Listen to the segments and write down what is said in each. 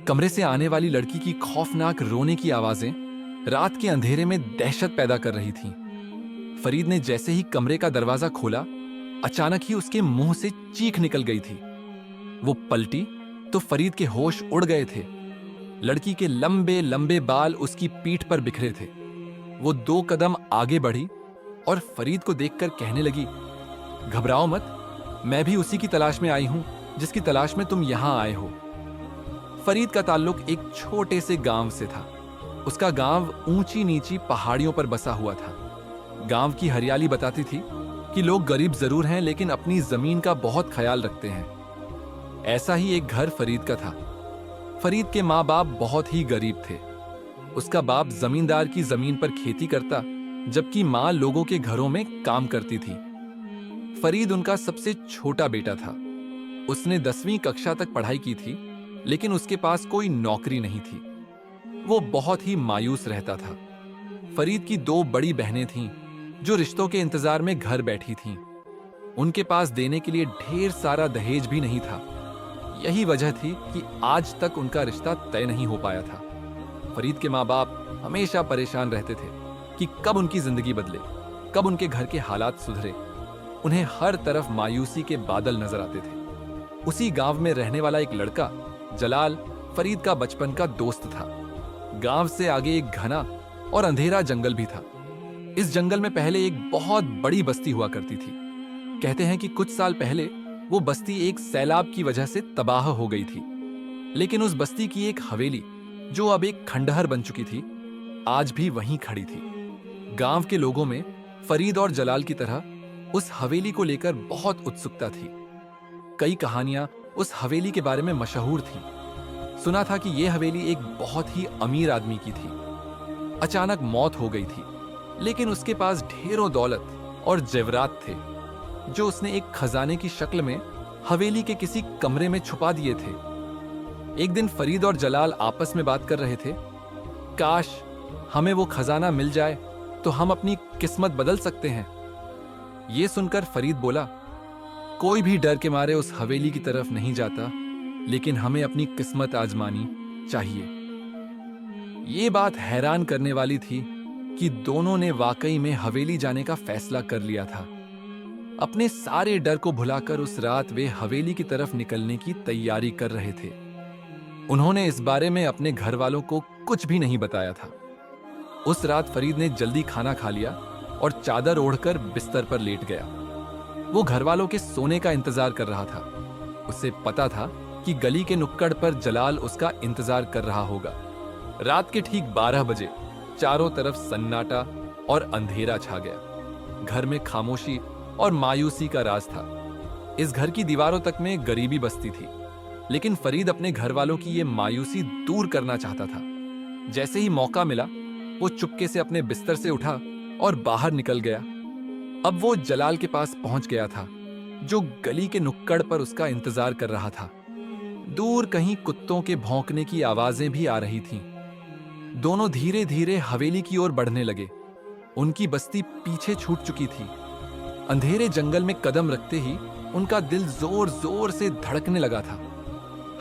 कमरे से आने वाली लड़की की खौफनाक रोने की आवाजें रात के अंधेरे में दहशत पैदा कर रही थीं। फरीद ने जैसे ही कमरे का दरवाजा खोला, अचानक ही उसके मुंह से चीख निकल गई थी। वो पलटी तो फरीद के होश उड़ गए थे। लड़की के लंबे लंबे बाल उसकी पीठ पर बिखरे थे। वो 2 कदम आगे बढ़ी और फरीद को देखकर कहने लगी, घबराओ मत, मैं भी उसी की तलाश में आई हूं जिसकी तलाश में तुम यहां आए हो। फरीद का ताल्लुक एक छोटे से गांव से था। उसका गांव ऊंची नीची पहाड़ियों पर बसा हुआ था। गांव की हरियाली बताती थी कि लोग गरीब जरूर हैं लेकिन अपनी जमीन का बहुत ख्याल रखते हैं। ऐसा ही एक घर फरीद का था। फरीद के माँ बाप बहुत ही गरीब थे। उसका बाप जमींदार की जमीन पर खेती करता, जबकि माँ लोगों के घरों में काम करती थी। फरीद उनका सबसे छोटा बेटा था। उसने 10वीं कक्षा तक पढ़ाई की थी, लेकिन उसके पास कोई नौकरी नहीं थी। वो बहुत ही मायूस रहता था। फरीद की 2 बड़ी बहनें थीं, जो रिश्तों के इंतजार में घर बैठी थीं। उनके पास देने के लिए ढेर सारा दहेज भी नहीं था। यही वजह थी कि आज तक उनका रिश्ता तय नहीं हो पाया था। फरीद के माँ बाप हमेशा परेशान रहते थे कि कब उनकी जिंदगी बदले, कब उनके घर के हालात सुधरे। उन्हें हर तरफ मायूसी के बादल नजर आते थे। उसी गांव में रहने वाला एक लड़का जलाल फरीद का बचपन का दोस्त था। गांव से आगे एक घना और अंधेरा जंगल भी था। इस जंगल में पहले एक बहुत बड़ी बस्ती हुआ करती थी। कहते हैं कि कुछ साल पहले वो बस्ती एक सैलाब की वजह से तबाह हो गई थी। लेकिन उस बस्ती की एक हवेली, जो अब एक खंडहर बन चुकी थी, आज भी वहीं खड़ी थी। गांव के लोगों में फरीद और जलाल की तरह उस हवेली को लेकर बहुत उत्सुकता थी। कई कहानियां उस हवेली के बारे में मशहूर थीं। सुना था कि यह हवेली एक बहुत ही अमीर आदमी की थी। अचानक मौत हो गई थी, लेकिन उसके पास ढेरों दौलत और जेवरात थे, जो उसने एक खजाने की शक्ल में हवेली के किसी कमरे में छुपा दिए थे। एक दिन फरीद और जलाल आपस में बात कर रहे थे। काश हमें वो खजाना मिल जाए तो हम अपनी किस्मत बदल सकते हैं। ये सुनकर फरीद बोला, कोई भी डर के मारे उस हवेली की तरफ नहीं जाता, लेकिन हमें अपनी किस्मत आजमानी चाहिए। ये बात हैरान करने वाली थी कि दोनों ने वाकई में हवेली जाने का फैसला कर लिया था। अपने सारे डर को भुलाकर उस रात वे हवेली की तरफ निकलने की तैयारी कर रहे थे। उन्होंने इस बारे में अपने घर वालों को कुछ भी नहीं बताया था। उस रात फरीद ने जल्दी खाना खा लिया और चादर ओढ़कर बिस्तर पर लेट गया। वो घर वालों के सोने का इंतजार कर रहा था। उसे पता था कि गली के नुक्कड़ पर जलाल उसका इंतजार कर रहा होगा। रात के ठीक 12 बजे चारों तरफ सन्नाटा और अंधेरा छा गया। घर में खामोशी और मायूसी का राज था। इस घर की दीवारों तक में गरीबी बसती थी, लेकिन फरीद अपने घर वालों की ये मायूसी दूर करना चाहता था। जैसे ही मौका मिला, वो चुपके से अपने बिस्तर से उठा और बाहर निकल गया। अब वो जलाल के पास पहुंच गया था, जो गली के नुक्कड़ पर उसका इंतजार कर रहा था। दूर कहीं कुत्तों के भौंकने की आवाजें भी आ रही थीं। दोनों धीरे धीरे हवेली की ओर बढ़ने लगे। उनकी बस्ती पीछे छूट चुकी थी। अंधेरे जंगल में कदम रखते ही उनका दिल जोर जोर से धड़कने लगा था।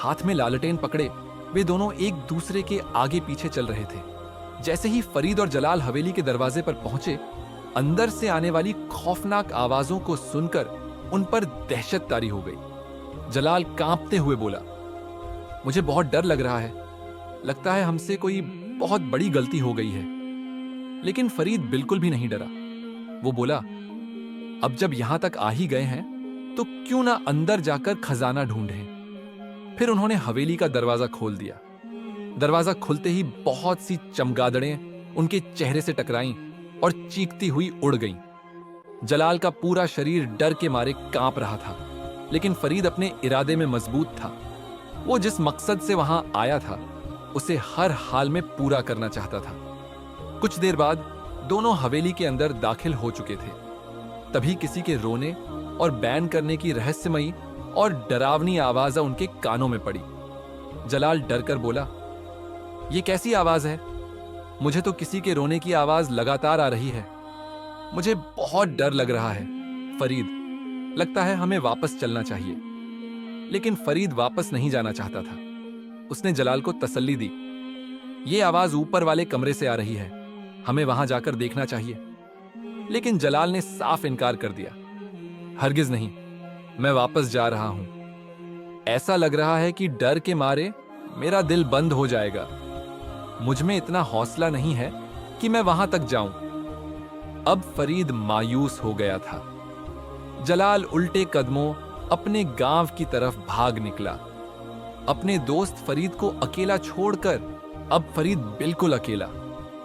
हाथ में लालटेन पकड़े वे दोनों एक दूसरे के आगे पीछे चल रहे थे। जैसे ही फरीद और जलाल हवेली के दरवाजे पर पहुंचे, अंदर से आने वाली खौफनाक आवाजों को सुनकर उन पर दहशत तारी हो गई। जलाल कांपते हुए बोला, मुझे बहुत डर लग रहा है। लगता है हमसे कोई बहुत बड़ी गलती हो गई है। लेकिन फरीद बिल्कुल भी नहीं डरा। वो बोला, अब जब यहां तक आ ही गए हैं तो क्यों ना अंदर जाकर खजाना ढूंढें। फिर उन्होंने हवेली का दरवाजा खोल दिया। दरवाजा खुलते ही बहुत सी चमगादड़ें उनके चेहरे से टकराईं और चीखती हुई उड़ गईं। जलाल का पूरा शरीर डर के मारे कांप रहा था, लेकिन फरीद अपने इरादे में मजबूत था। वो जिस मकसद से वहां आया था, उसे हर हाल में पूरा करना चाहता था। कुछ देर बाद दोनों हवेली के अंदर दाखिल हो चुके थे। तभी किसी के रोने और बैन करने की रहस्यमयी और डरावनी आवाज उनके कानों में पड़ी। जलाल डरकर बोला, ये कैसी आवाज है? मुझे तो किसी के रोने की आवाज लगातार आ रही है। मुझे बहुत डर लग रहा है फरीद, लगता है हमें वापस चलना चाहिए। लेकिन फरीद वापस नहीं जाना चाहता था। उसने जलाल को तसल्ली दी। ये आवाज ऊपर वाले कमरे से आ रही है, हमें वहां जाकर देखना चाहिए। लेकिन जलाल ने साफ इनकार कर दिया। हरगिज नहीं, मैं वापस जा रहा हूं। ऐसा लग रहा है कि डर के मारे मेरा दिल बंद हो जाएगा। मुझ में इतना हौसला नहीं है कि मैं वहां तक जाऊं। अब फरीद मायूस हो गया था। जलाल उल्टे कदमों अपने गांव की तरफ भाग निकला। अपने दोस्त फरीद को अकेला छोड़कर अब फरीद बिल्कुल अकेला,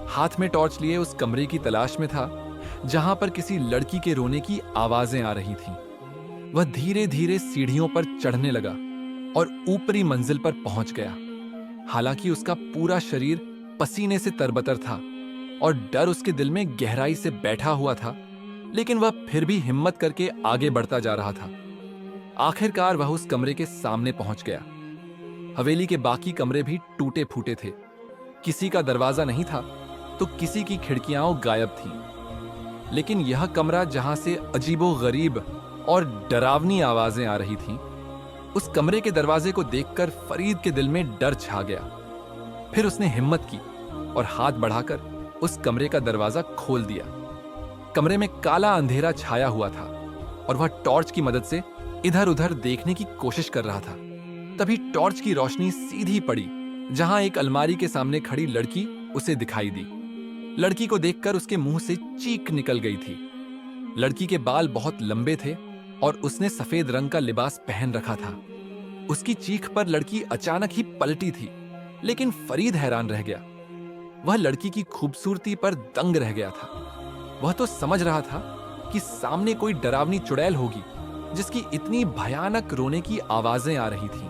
हाथ में टॉर्च लिए उस कमरे की तलाश में था जहां पर किसी लड़की के रोने की आवाजें आ रही थीं। वह धीरे धीरे सीढ़ियों पर चढ़ने लगा और ऊपरी मंजिल पर पहुंच गया। हालांकि उसका पूरा शरीर पसीने से तरबतर था और डर उसके दिल में गहराई से बैठा हुआ था, लेकिन वह फिर भी हिम्मत करके आगे बढ़ता जा रहा था। आखिरकार वह उस कमरे के सामने पहुंच गया। हवेली के बाकी कमरे भी टूटे फूटे थे। किसी का दरवाजा नहीं था तो किसी की खिड़कियां गायब थीं। लेकिन यह कमरा जहां से अजीबो-गरीब और डरावनी आवाजें आ रही थीं, उस कमरे के दरवाजे को देखकर फरीद के दिल में डर छा गया। फिर उसने हिम्मत की और हाथ बढ़ाकर उस कमरे का दरवाजा खोल दिया। कमरे में काला अंधेरा छाया हुआ था और वह टॉर्च की मदद से इधर उधर देखने की कोशिश कर रहा था। तभी टॉर्च की रोशनी सीधी पड़ी जहां एक अलमारी के सामने खड़ी लड़की उसे दिखाई दी। लड़की को देखकर उसके मुंह से चीख निकल गई थी। लड़की के बाल बहुत लंबे थे और उसने सफेद रंग का लिबास पहन रखा था। उसकी चीख पर लड़की अचानक ही पलटी थी, लेकिन फरीद हैरान रह गया। वह लड़की की खूबसूरती पर दंग रह गया था। वह तो समझ रहा था कि सामने कोई डरावनी चुड़ैल होगी जिसकी इतनी भयानक रोने की आवाजें आ रही थीं।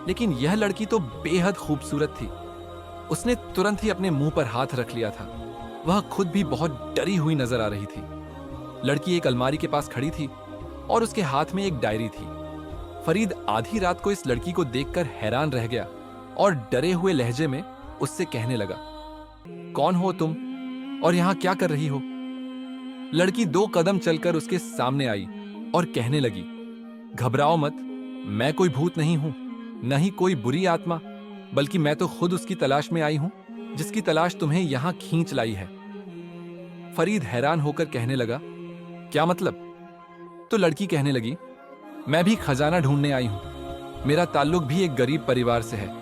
लेकिन यह लड़की तो बेहद खूबसूरत थी। उसने तुरंत ही अपने मुंह पर हाथ रख लिया था। वह खुद भी बहुत डरी हुई नजर आ रही थी। लड़की एक अलमारी के पास खड़ी थी और उसके हाथ में एक डायरी थी। फरीद आधी रात को इस लड़की को देखकर हैरान रह गया और डरे हुए लहजे में उससे कहने लगा, कौन हो तुम और यहां क्या कर रही हो? लड़की 2 कदम चलकर उसके सामने आई और कहने लगी, घबराओ मत, मैं कोई भूत नहीं हूं, न ही कोई बुरी आत्मा, बल्कि मैं तो खुद उसकी तलाश में आई हूं जिसकी तलाश तुम्हें यहां खींच लाई है। फरीद हैरान होकर कहने लगा, क्या मतलब? तो लड़की कहने लगी, मैं भी खजाना ढूंढने आई हूं। मेरा ताल्लुक भी एक गरीब परिवार से है।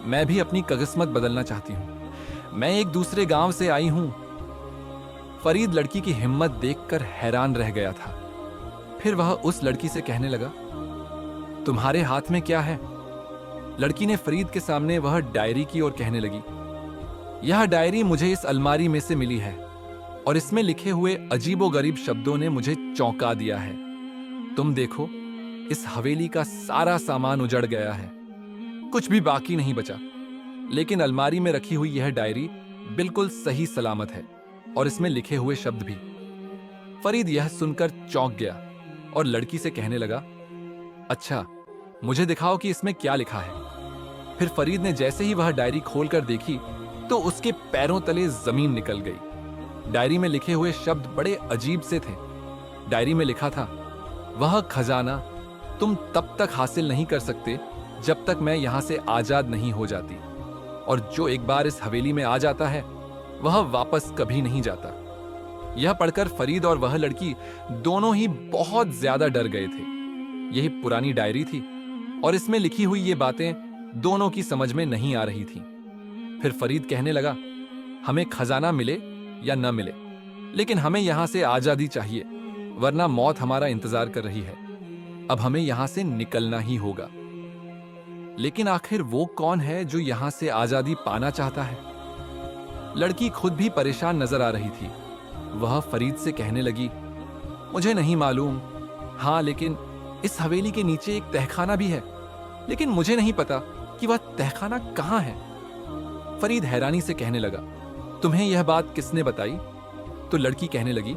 मैं भी अपनी किस्मत बदलना चाहती हूं। मैं एक दूसरे गांव से आई हूं। फरीद लड़की की हिम्मत देखकर हैरान रह गया था। फिर वह उस लड़की से कहने लगा, तुम्हारे हाथ में क्या है? लड़की ने फरीद के सामने वह डायरी की और कहने लगी, यह डायरी मुझे इस अलमारी में से मिली है और इसमें लिखे हुए अजीबो-गरीब शब्दों ने मुझे चौंका दिया है। तुम देखो, इस हवेली का सारा सामान उजड़ गया है, कुछ भी बाकी नहीं बचा, लेकिन अलमारी में रखी हुई यह डायरी बिल्कुल सही सलामत है और इसमें लिखे हुए शब्द भी। फरीद यह सुनकर चौंक गया और लड़की से कहने लगा, अच्छा, मुझे दिखाओ कि इसमें क्या लिखा है। फिर फरीद ने जैसे ही वह डायरी खोलकर देखी तो उसके पैरों तले जमीन निकल गई। डायरी में लिखे हुए शब्द बड़े अजीब से थे। डायरी में लिखा था, वह खजाना तुम तब तक हासिल नहीं कर सकते जब तक मैं यहां से आजाद नहीं हो जाती, और जो एक बार इस हवेली में आ जाता है वह वापस कभी नहीं जाता। यह पढ़कर फरीद और वह लड़की दोनों ही बहुत ज्यादा डर गए थे। यही पुरानी डायरी थी और इसमें लिखी हुई ये बातें दोनों की समझ में नहीं आ रही थीं। फिर फरीद कहने लगा, हमें खजाना मिले या न मिले, लेकिन हमें यहां से आजादी चाहिए, वरना मौत हमारा इंतजार कर रही है। अब हमें यहां से निकलना ही होगा। लेकिन आखिर वो कौन है जो यहां से आजादी पाना चाहता है? लड़की खुद भी परेशान नजर आ रही थी। वह फरीद से कहने लगी, मुझे नहीं मालूम। हाँ, लेकिन इस हवेली के नीचे एक तहखाना भी है, लेकिन मुझे नहीं पता कि वह तहखाना कहां है। फरीद हैरानी से कहने लगा, तुम्हें यह बात किसने बताई? तो लड़की कहने लगी,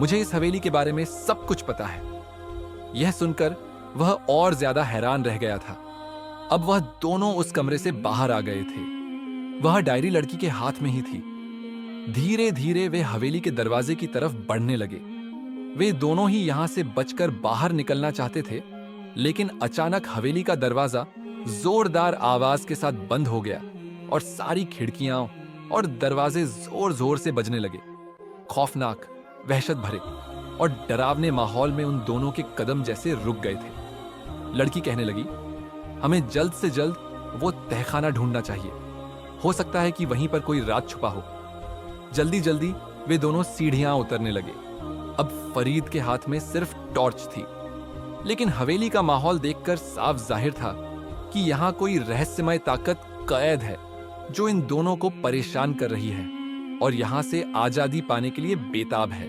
मुझे इस हवेली के बारे में सब कुछ पता है। यह सुनकर वह और ज्यादा हैरान रह गया था। अब वह दोनों उस कमरे से बाहर आ गए थे। वह डायरी लड़की के हाथ में ही थी। धीरे धीरे वे हवेली के दरवाजे की तरफ बढ़ने लगे। वे दोनों ही यहां से बचकर बाहर निकलना चाहते थे, लेकिन अचानक हवेली का दरवाजा जोरदार आवाज के साथ बंद हो गया और सारी खिड़कियां और दरवाजे जोर जोर से बजने लगे। खौफनाक, वहशत भरे और डरावने माहौल में उन दोनों के कदम जैसे रुक गए थे। लड़की कहने लगी, हमें जल्द से जल्द वो तहखाना ढूंढना चाहिए। हो सकता है कि वहीं पर कोई राज छुपा हो। जल्दी जल्दी वे दोनों सीढ़ियां उतरने लगे। अब फरीद के हाथ में सिर्फ टॉर्च थी, लेकिन हवेली का माहौल देखकर साफ जाहिर था कि यहां कोई रहस्यमय ताकत कैद है जो इन दोनों को परेशान कर रही है और यहां से आजादी पाने के लिए बेताब है।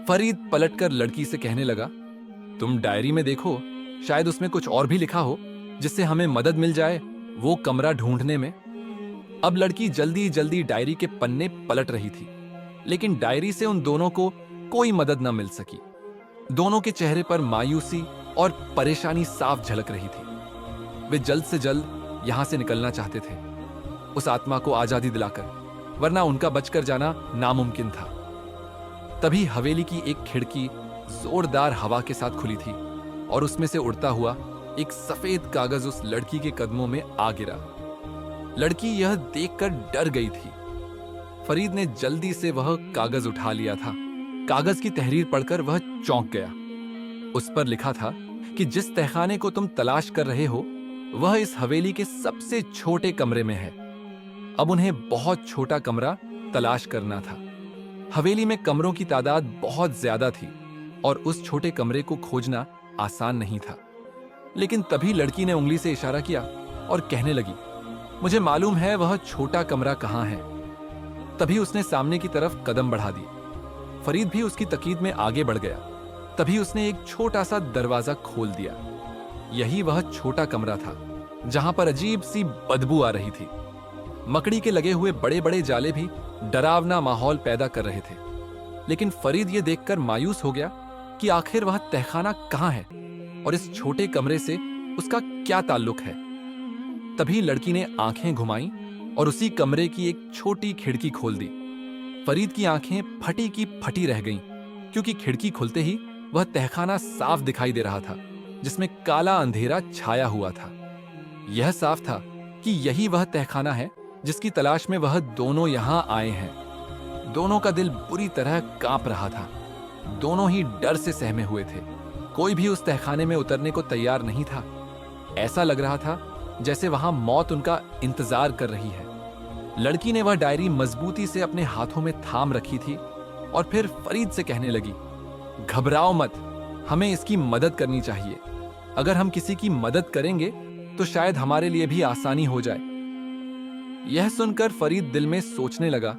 फरीद पलटकर लड़की से कहने लगा, तुम डायरी में देखो, शायद उसमें कुछ और भी लिखा हो जिससे हमें मदद मिल जाए वो कमरा ढूंढने में। अब लड़की जल्दी जल्दी डायरी के पन्ने पलट रही थी, लेकिन डायरी से उन दोनों को कोई मदद न मिल सकी। दोनों के चेहरे पर मायूसी और परेशानी साफ झलक रही थी। वे जल्द से जल्द यहां से निकलना चाहते थे, उस आत्मा को आजादी दिलाकर, वरना उनका बचकर जाना नामुमकिन था। तभी हवेली की एक खिड़की जोरदार हवा के साथ खुली थी और उसमें से उड़ता हुआ एक सफेद कागज उस लड़की के कदमों में आ गिरा। लड़की यह देखकर डर गई थी। फरीद ने जल्दी से वह कागज उठा लिया था। कागज की तहरीर पढ़कर वह चौंक गया। उस पर लिखा था कि जिस तहखाने को तुम तलाश कर रहे हो वह इस हवेली के सबसे छोटे कमरे में है। अब उन्हें बहुत छोटा कमरा तलाश करना था। हवेली में कमरों की तादाद बहुत ज्यादा थी और उस छोटे कमरे को खोजना आसान नहीं था। लेकिन तभी लड़की ने उंगली से इशारा किया और कहने लगी, मुझे मालूम है वह छोटा कमरा कहां है। तभी उसने सामने की तरफ कदम बढ़ा दिए। फरीद भी उसकी तकीद में आगे बढ़ गया। तभी उसने एक छोटा सा दरवाजा खोल दिया। यही वह छोटा कमरा था जहां पर अजीब सी बदबू आ रही थी। मकड़ी के लगे हुए बड़े बड़े जाले भी डरावना माहौल पैदा कर रहे थे। लेकिन फरीद यह देखकर मायूस हो गया कि आखिर वह तहखाना कहां है और इस छोटे कमरे से उसका क्या ताल्लुक है। तभी लड़की ने आंखें घुमाई और उसी कमरे की एक छोटी खिड़की खोल दी। फरीद की आंखें फटी की फटी रह गईं, क्योंकि खिड़की खुलते ही वह तहखाना साफ दिखाई दे रहा था जिसमें काला अंधेरा छाया हुआ था। यह साफ था कि यही वह तहखाना है जिसकी तलाश में वह दोनों यहां आए हैं। दोनों का दिल बुरी तरह कांप रहा था। दोनों ही डर से सहमे हुए थे। कोई भी उस तहखाने में उतरने को तैयार नहीं था। ऐसा लग रहा था जैसे वहां मौत उनका इंतजार कर रही है। लड़की ने वह डायरी मजबूती से अपने हाथों में थाम रखी थी और फिर फरीद से कहने लगी, घबराओ मत, हमें इसकी मदद करनी चाहिए। अगर हम किसी की मदद करेंगे तो शायद हमारे लिए भी आसानी हो जाए। यह सुनकर फरीद दिल में सोचने लगा,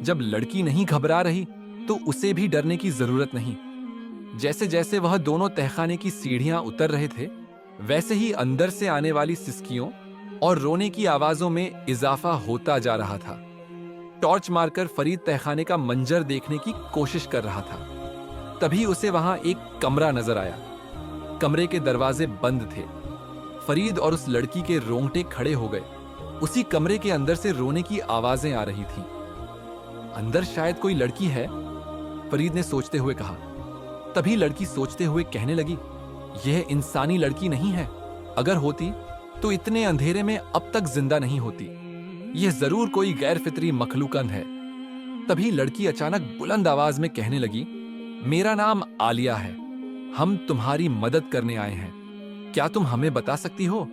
जब लड़की नहीं घबरा रही तो उसे भी डरने की जरूरत नहीं। जैसे जैसे वह दोनों तहखाने की सीढ़ियां उतर रहे थे, वैसे ही अंदर से आने वाली सिसकियों और रोने की आवाजों में इजाफा होता जा रहा था। टॉर्च मारकर फरीद तहखाने का मंजर देखने की कोशिश कर रहा था। तभी उसे वहां एक कमरा नजर आया। कमरे के दरवाजे बंद थे। फरीद और उस लड़की के रोंगटे खड़े हो गए। उसी कमरे के अंदर से रोने की आवाजें आ रही थीं। अंदर शायद कोई लड़की है, फरीद ने सोचते हुए कहा। तभी लड़की सोचते हुए कहने लगी, यह इंसानी लड़की नहीं है। अगर होती तो इतने अंधेरे में अब तक जिंदा नहीं होती। यह जरूर कोई गैर फितरी मखलूकंद है। तभी लड़की अचानक बुलंद आवाज में कहने लगी, मेरा नाम आलिया है। हम तुम्हारी मदद करने आए हैं। क्या तुम हमें बता सकती हो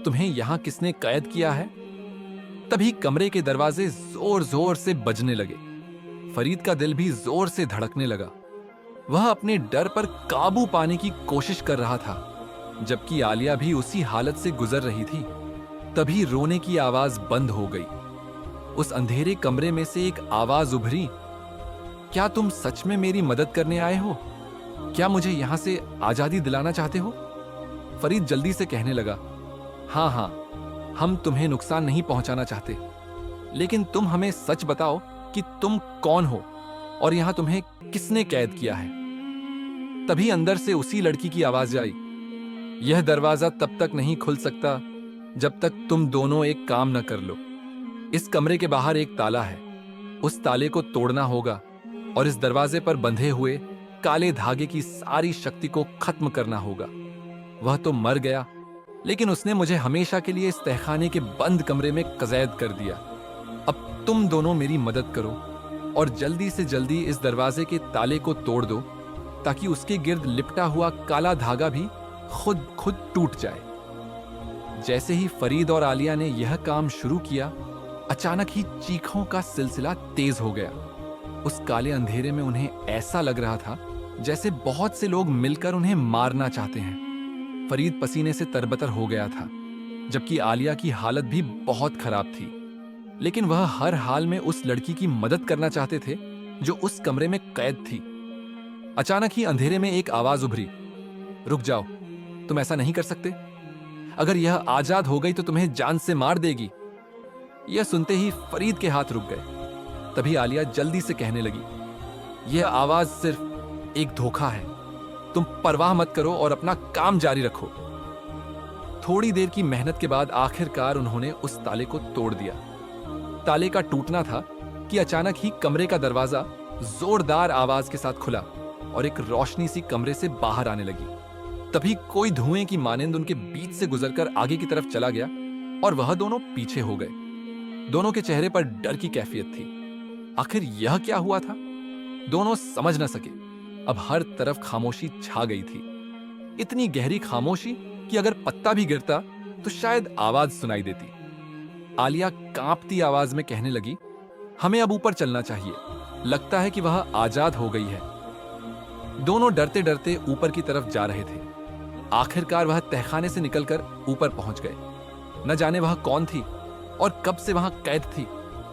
तुम्हें यहां किसने कैद किया है? तभी कमरे के दरवाजे जोर जोर से बजने लगे। फरीद का दिल भी जोर से धड़कने लगा। वह अपने डर पर काबू पाने की कोशिश कर रहा था, जबकि आलिया भी उसी हालत से गुजर रही थी। तभी रोने की आवाज बंद हो गई। उस अंधेरे कमरे में से एक आवाज उभरी, क्या तुम सच में मेरी मदद करने आए हो? क्या मुझे यहां से आजादी दिलाना चाहते हो? फरीद जल्दी से कहने लगा, हाँ हाँ, हम तुम्हें नुकसान नहीं पहुंचाना चाहते, लेकिन तुम हमें सच बताओ कि तुम कौन हो और यहां तुम्हें किसने कैद किया है? तभी अंदर से उसी लड़की की आवाज आई, यह दरवाजा तब तक नहीं खुल सकता जब तक तुम दोनों एक काम न कर लो। इस कमरे के बाहर एक ताला है, उस ताले को तोड़ना होगा और इस दरवाजे पर बंधे हुए काले धागे की सारी शक्ति को खत्म करना होगा। वह तो मर गया, लेकिन उसने मुझे हमेशा के लिए इस तहखाने के बंद कमरे में कैद कर दिया। अब तुम दोनों मेरी मदद करो और जल्दी से जल्दी इस दरवाजे के ताले को तोड़ दो, ताकि उसके गिर्द लिपटा हुआ काला धागा भी खुद टूट जाए। जैसे ही फरीद और आलिया ने यह काम शुरू किया, अचानक ही चीखों का सिलसिला तेज हो गया। उस काले अंधेरे में उन्हें ऐसा लग रहा था जैसे बहुत से लोग मिलकर उन्हें मारना चाहते हैं। फरीद पसीने से तरबतर हो गया था, जबकि आलिया की हालत भी बहुत खराब थी। लेकिन वह हर हाल में उस लड़की की मदद करना चाहते थे जो उस कमरे में कैद थी। अचानक ही अंधेरे में एक आवाज उभरी, रुक जाओ, तुम ऐसा नहीं कर सकते। अगर यह आजाद हो गई तो तुम्हें जान से मार देगी। यह सुनते ही फरीद के हाथ रुक गए। तभी आलिया जल्दी से कहने लगी, यह आवाज सिर्फ एक धोखा है, तुम परवाह मत करो और अपना काम जारी रखो। थोड़ी देर की मेहनत के बाद आखिरकार उन्होंने उस ताले को तोड़ दिया। ताले का टूटना था कि अचानक ही कमरे का दरवाजा जोरदार आवाज के साथ खुला और एक रोशनी सी कमरे से बाहर आने लगी। तभी कोई धुएं की मानिंद उनके बीच से गुजरकर आगे की तरफ चला गया और वह दोनों पीछे हो गए। दोनों के चेहरे पर डर की कैफियत थी। आखिर यह क्या हुआ था, दोनों समझ न सके। अब हर तरफ खामोशी छा गई थी, इतनी गहरी खामोशी कि अगर पत्ता भी गिरता तो शायद आवाज सुनाई देती। आलिया कांपती आवाज में कहने लगी, हमें अब ऊपर चलना चाहिए, लगता है कि वह आजाद हो गई है। दोनों डरते डरते ऊपर की तरफ जा रहे थे। आखिरकार वह तहखाने से निकलकर ऊपर पहुंच गए। न जाने वह कौन थी और कब से वहां कैद थी,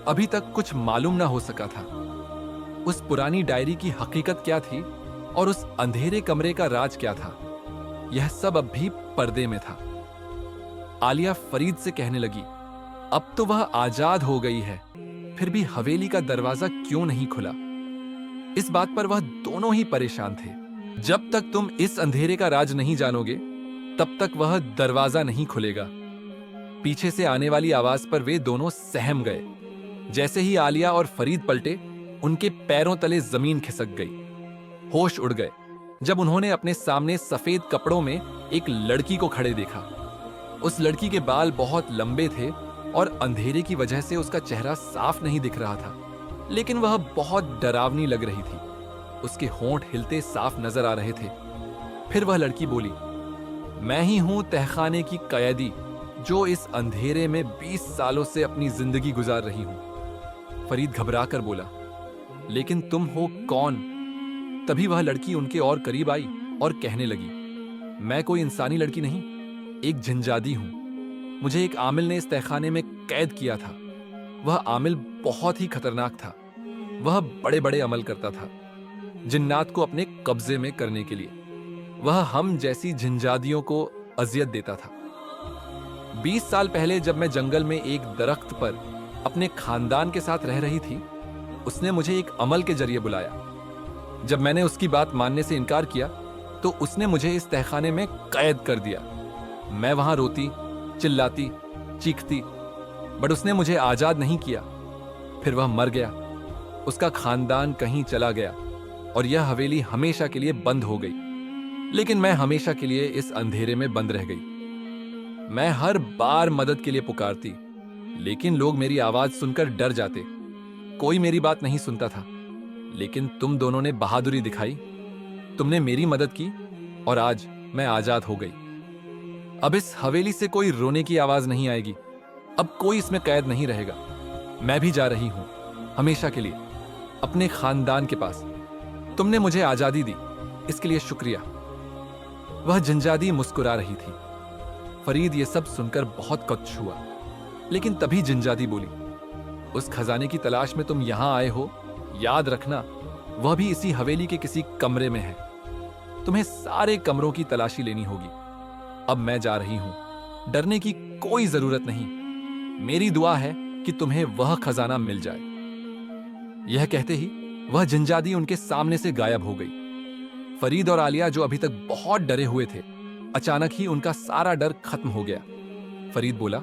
अभी तक कुछ मालूम न हो सका था। उस पुरानी डायरी की हकीकत क्या थी और उस अंधेरे कमरे का राज क्या था, यह सब अब भी पर्दे में था। आलिया फरीद से कहने लगी, अब तो वह आजाद हो गई है, फिर भी हवेली का दरवाजा क्यों नहीं खुला। इस बात पर वह दोनों ही परेशान थे। जब तक तुम इस अंधेरे का राज नहीं जानोगे, तब तक वह दरवाजा नहीं खुलेगा। पीछे से आने वाली आवाज पर वे दोनों सहम गए। जैसे ही आलिया और फरीद पलटे, उनके पैरों तले जमीन खिसक गई। होश उड़ गए जब उन्होंने अपने सामने सफेद कपड़ों में एक लड़की को खड़े देखा। उस लड़की के बाल बहुत लंबे थे और अंधेरे की वजह से उसका चेहरा साफ नहीं दिख रहा था, लेकिन वह बहुत डरावनी लग रही थी। उसके होंठ हिलते साफ नजर आ रहे थे। फिर वह लड़की बोली, मैं ही हूं तहखाने की कैदी जो इस अंधेरे में 20 सालों से अपनी जिंदगी गुजार रही हूं। फरीद घबरा कर बोला, लेकिन तुम हो कौन? तभी वह लड़की उनके और करीब आई और कहने लगी, मैं कोई इंसानी लड़की नहीं, एक जिनजादी हूं। मुझे एक आमिल ने इस तहखाने में कैद किया था। वह आमिल बहुत ही खतरनाक था। वह बड़े बड़े अमल करता था जिन्नात को अपने कब्जे में करने के लिए। वह हम जैसी जिनजादियों को अजियत देता था। 20 साल पहले जब मैं जंगल में एक दरख्त पर अपने खानदान के साथ रह रही थी, उसने मुझे एक अमल के जरिए बुलाया। जब मैंने उसकी बात मानने से इनकार किया तो उसने मुझे इस तहखाने में कैद कर दिया। मैं वहां रोती, चिल्लाती, चीखती, बट उसने मुझे आजाद नहीं किया। फिर वह मर गया, उसका खानदान कहीं चला गया और यह हवेली हमेशा के लिए बंद हो गई। लेकिन मैं हमेशा के लिए इस अंधेरे में बंद रह गई। मैं हर बार मदद के लिए पुकारती, लेकिन लोग मेरी आवाज सुनकर डर जाते। कोई मेरी बात नहीं सुनता था। लेकिन तुम दोनों ने बहादुरी दिखाई, तुमने मेरी मदद की और आज मैं आजाद हो गई। अब इस हवेली से कोई रोने की आवाज नहीं आएगी। अब कोई इसमें कैद नहीं रहेगा। मैं भी जा रही हूं, हमेशा के लिए, अपने खानदान के पास। तुमने मुझे आजादी दी, इसके लिए शुक्रिया। वह जिनजादी मुस्कुरा रही थी। फरीद ये सब सुनकर बहुत कच्छ हुआ, लेकिन तभी जिनजादी बोली, उस खजाने की तलाश में तुम यहां आए हो, याद रखना वह भी इसी हवेली के किसी कमरे में है। तुम्हें सारे कमरों की तलाशी लेनी होगी। अब मैं जा रही हूं, डरने की कोई जरूरत नहीं। मेरी दुआ है कि तुम्हें वह खजाना मिल जाए। यह कहते ही वह जिनजादी उनके सामने से गायब हो गई। फरीद और आलिया जो अभी तक बहुत डरे हुए थे, अचानक ही उनका सारा डर खत्म हो गया। फरीद बोला,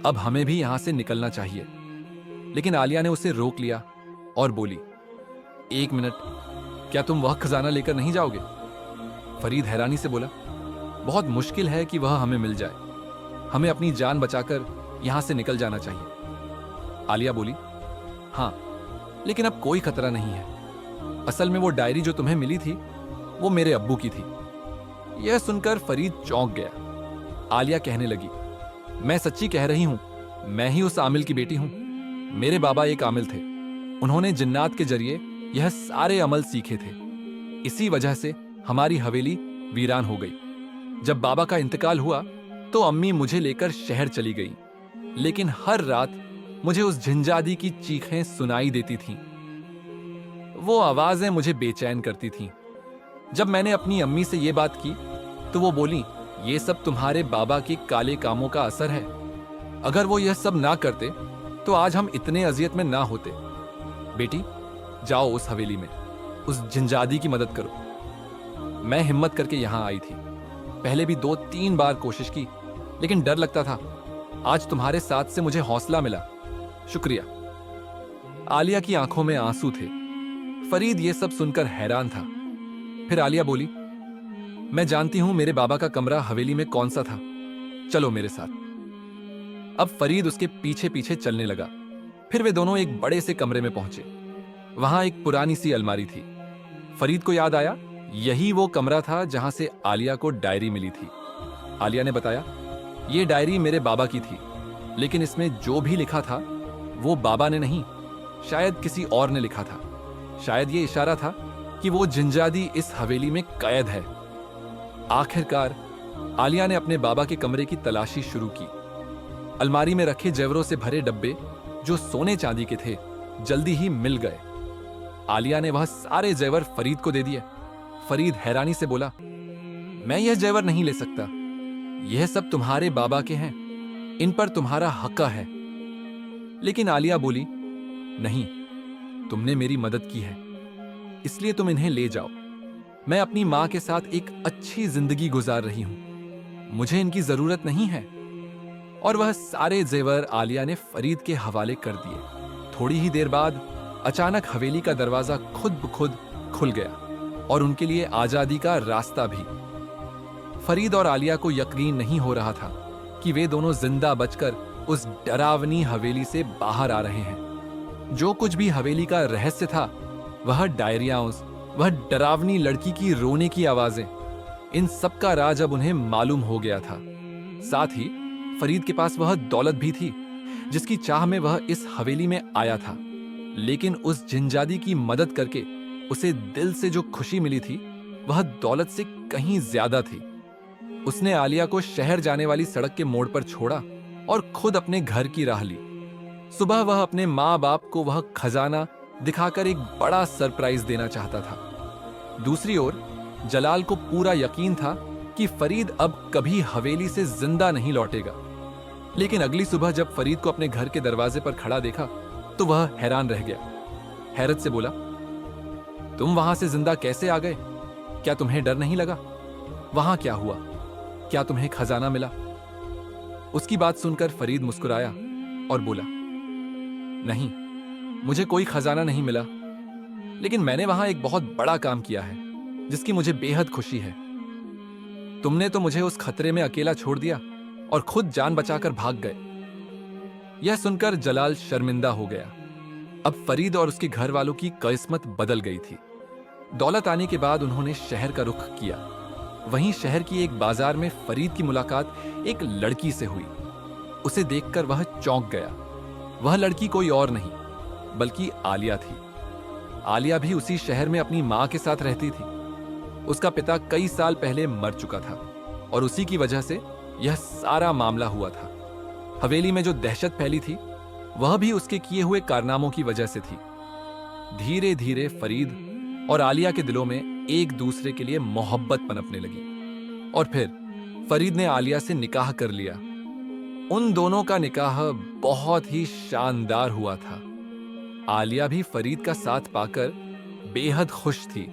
अब हमें भी यहां से निकलना चाहिए। लेकिन आलिया ने उसे रोक लिया और बोली, एक मिनट, क्या तुम वह खजाना लेकर नहीं जाओगे? फरीद हैरानी से बोला, बहुत मुश्किल है कि वह हमें मिल जाए। हमें अपनी जान बचाकर यहां से निकल जाना चाहिए। आलिया बोली, हाँ, लेकिन अब कोई खतरा नहीं है। असल में वो डायरी जो तुम्हें मिली थी वो मेरे अब्बू की थी। यह सुनकर फरीद चौंक गया। आलिया कहने लगी, मैं सच्ची कह रही हूं, मैं ही उस आमिल की बेटी हूं। मेरे बाबा एक आमिल थे। उन्होंने जिन्नात के जरिए यह सारे अमल सीखे थे। इसी वजह से हमारी हवेली वीरान हो गई। जब बाबा का इंतकाल हुआ तो अम्मी मुझे लेकर शहर चली गई, लेकिन हर रात मुझे उस झंझादी की चीखें सुनाई देती थीं। वो आवाजें मुझे बेचैन करती थीं। जब मैंने अपनी अम्मी से ये बात की तो वो बोली, ये सब तुम्हारे बाबा के काले कामों का असर है। अगर वो यह सब ना करते तो आज हम इतने अजियत में ना होते। बेटी, जाओ उस हवेली में, उस जिंजादी की मदद करो। मैं हिम्मत करके यहां आई थी। पहले भी 2-3 बार कोशिश की, लेकिन डर लगता था। आज तुम्हारे साथ से मुझे हौसला मिला। शुक्रिया। आलिया की आंखों में आंसू थे। फरीद ये सब सुनकर हैरान था। फिर आलिया बोली, मैं जानती हूं मेरे बाबा का कमरा हवेली में कौन सा था। चलो मेरे साथ। अब फरीद उसके पीछे पीछे चलने लगा। फिर वे दोनों एक बड़े से कमरे में पहुंचे। वहां एक पुरानी सी अलमारी थी। फरीद को याद आया, यही वो कमरा था जहां से आलिया को डायरी मिली थी। आलिया ने बताया, ये डायरी मेरे बाबा की थी, लेकिन इसमें जो भी लिखा था वो बाबा ने नहीं, शायद किसी और ने लिखा था। शायद ये इशारा था कि वो जिंजादी इस हवेली में कैद है। आखिरकार आलिया ने अपने बाबा के कमरे की तलाशी शुरू की। अलमारी में रखे जेवरों से भरे डब्बे जो सोने चांदी के थे जल्दी ही मिल गए। आलिया ने वह सारे जेवर फरीद को दे दिए। फरीद हैरानी से बोला, मैं यह जेवर नहीं ले सकता। यह सब तुम्हारे बाबा के हैं, इन पर तुम्हारा हक है। लेकिन आलिया बोली, नहीं, तुमने मेरी मदद की है, इसलिए तुम इन्हें ले जाओ। मैं अपनी मां के साथ एक अच्छी जिंदगी गुजार रही हूं, मुझे इनकी जरूरत नहीं है। और वह सारे जेवर आलिया ने फरीद के हवाले कर दिए। थोड़ी ही देर बाद अचानक हवेली का दरवाजा खुद ब खुद खुल गया और उनके लिए आजादी का रास्ता भी। फरीद और आलिया को यकीन नहीं हो रहा था कि वे दोनों जिंदा बचकर उस डरावनी हवेली से बाहर आ रहे हैं। जो कुछ भी हवेली का रहस्य था, वह डायरियां, वह डरावनी लड़की की रोने की आवाजें, इन सब का राज अब उन्हें मालूम हो गया था। साथ ही फरीद के पास वह दौलत भी थी जिसकी चाह में वह इस हवेली में आया था। लेकिन उस जिंजादी की मदद करके उसे दिल से जो खुशी मिली थी वह दौलत से कहीं ज्यादा थी। उसने आलिया को शहर जाने वाली सड़क के मोड़ पर छोड़ा और खुद अपने घर की राह ली। सुबह वह अपने माँ बाप को वह खजाना दिखाकर एक बड़ा सरप्राइज देना चाहता था। दूसरी ओर जलाल को पूरा यकीन था कि फरीद अब कभी हवेली से जिंदा नहीं लौटेगा। लेकिन अगली सुबह जब फरीद को अपने घर के दरवाजे पर खड़ा देखा तो वह हैरान रह गया। हैरत से बोला, तुम वहां से जिंदा कैसे आ गए? क्या तुम्हें डर नहीं लगा? वहां क्या हुआ? क्या तुम्हें खजाना मिला? उसकी बात सुनकर फरीद मुस्कुराया और बोला, नहीं, मुझे कोई खजाना नहीं मिला, लेकिन मैंने वहां एक बहुत बड़ा काम किया है जिसकी मुझे बेहद खुशी है। तुमने तो मुझे उस खतरे में अकेला छोड़ दिया और खुद जान बचाकर भाग गए। यह सुनकर जलाल शर्मिंदा हो गया। अब फरीद और उसके घर वालों की किस्मत बदल गई थी। दौलत आने के बाद उन्होंने शहर का रुख किया। वहीं शहर की एक बाजार में फरीद की मुलाकात एक लड़की से हुई। उसे देखकर वह चौंक गया। वह लड़की कोई और नहीं बल्कि आलिया थी। आलिया भी उसी शहर में अपनी मां के साथ रहती थी। उसका पिता कई साल पहले मर चुका था और उसी की वजह से यह सारा मामला हुआ था। हवेली में जो दहशत फैली थी वह भी उसके किए हुए कारनामों की वजह से थी। धीरे धीरे फरीद और आलिया के दिलों में एक दूसरे के लिए मोहब्बत पनपने लगी और फिर फरीद ने आलिया से निकाह कर लिया। उन दोनों का निकाह बहुत ही शानदार हुआ था। आलिया भी फरीद का साथ पाकर बेहद खुश थी।